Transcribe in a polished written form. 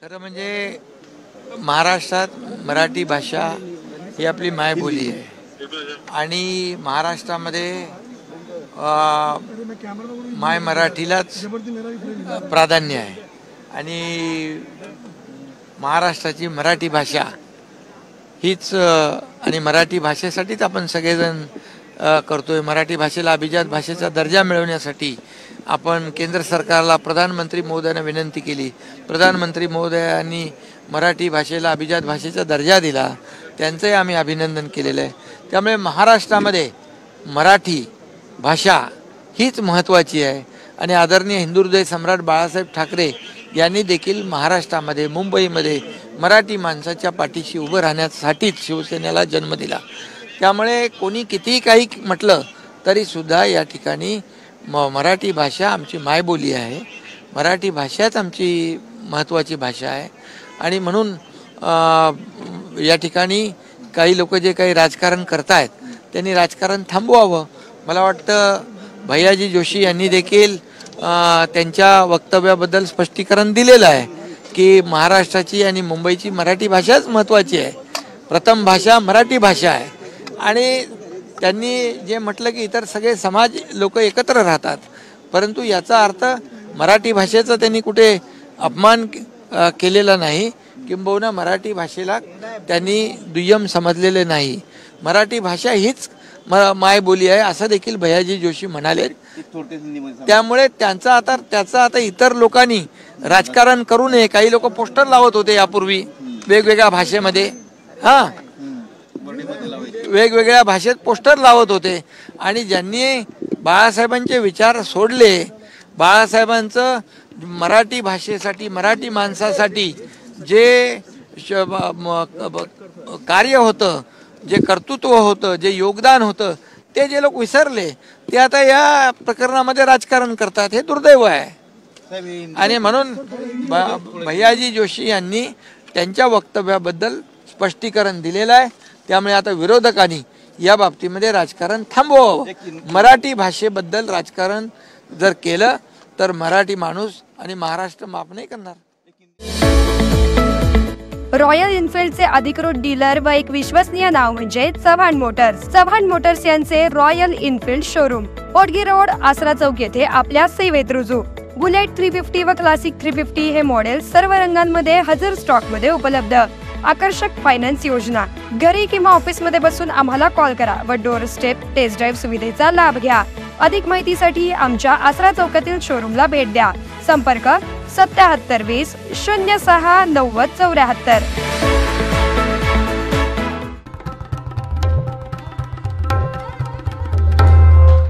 खरं म्हणजे महाराष्ट्रात मराठी भाषा ही आपली मायबोली आहे आणि महाराष्ट्रामध्ये माय मराठीलाच प्राधान्य आहे आणि महाराष्ट्राची मराठी भाषा हीच आणि मराठी भाषेसाठीच आपण सगळेजण करतोय। मराठी भाषेला अभिजात भाषेचा दर्जा मिळवण्यासाठी आपण केंद्र सरकारला प्रधानमंत्री महोदयांना विनंती केली। प्रधानमंत्री महोदयांनी मराठी भाषेला अभिजात भाषेचा दर्जा दिला, त्यांचंही आम्ही अभिनंदन केलेलं आहे। त्यामुळे महाराष्ट्रामध्ये मराठी भाषा हीच महत्त्वाची आहे आणि आदरणीय हिंदुहृदय सम्राट बाळासाहेब ठाकरे यांनी देखील महाराष्ट्रामध्ये मुंबईमध्ये मराठी माणसाच्या पाठीशी उभं राहण्यासाठीच शिवसेनेला जन्म दिला। त्यामुळे कोणी कितीही काही म्हटलं तरीसुद्धा या ठिकाणी मराठी भाषा आमची मायबोली आहे, मराठी भाषाच आमची महत्त्वाची भाषा आहे आणि म्हणून या ठिकाणी काही लोक जे काही राजकारण करतायत त्यांनी राजकारण थांबवावं। मला वाटतं भैयाजी जोशी यांनी देखील त्यांच्या वक्तव्याबद्दल स्पष्टीकरण दिलेलं आहे की महाराष्ट्राची आणि मुंबईची मराठी भाषाच महत्त्वाची आहे, प्रथम भाषा मराठी भाषा आहे। आणि त्यांनी जे म्हटलं की इतर सगळे समाज लोक एकत्र राहतात, परंतु याचा अर्थ मराठी भाषेचा त्यांनी कुठे अपमान केलेला नाही, किंबहुना मराठी भाषेला त्यांनी दुय्यम समजलेले नाही। मराठी भाषा हीच मायबोली आहे असं देखील भैयाजी जोशी म्हणाले। त्यामुळे त्याचा आता इतर लोकांनी राजकारण करू नये। काही लोक पोस्टर लावत होते यापूर्वी वेगवेगळ्या भाषेमध्ये, वेगवेगळ्या भाषेत पोस्टर लावत होते आणि ज्यांनी बाळासाहेबांचे विचार सोडले, बाळासाहेबांचं मराठी भाषेसाठी मराठी माणसासाठी जे कार्य होतं, जे कर्तृत्व होतं, जे योगदान होतं, ते जे लोक विसरले ते आता या प्रकरणामध्ये राजकारण करतात, हे दुर्दैव आहे। आणि म्हणून भैयाजी जोशी यांनी त्यांच्या वक्तव्याबद्दल स्पष्टीकरण दिलेलं आहे। त्यामुळे आता विरोधकांनी या बाबतीमध्ये राजकारण थांबवावं। मराठी भाषेबद्दल राजकारण जर केलं तर मराठी माणूस आणि महाराष्ट्र माफ नाही करणार। रॉयल एनफील्डचे अधिकृत डीलर व एक विश्वसनीय नाव म्हणजे चव्हाण मोटर्स। चव्हाण मोटर्स यांचे रॉयल एनफील्ड शोरूम पोटगी रोड, आसरा चौक येथे आपल्या सेवेत रुजू। बुलेट 350 व क्लासिक 350 हे मॉडेल सर्व रंगांमध्ये हजर स्टॉक मध्ये उपलब्ध। आकर्षक फायनान्स योजना, घरी किंवा ऑफिस मध्ये बसून आम्हाला कॉल करा व डोर स्टेप टेस्ट ड्राईव्ह सुविधेचा लाभ घ्या। अधिक माहितीसाठी आमच्या आसरा चौकातील शोरूमला भेट द्या। संपर्क 7720 06 90 74।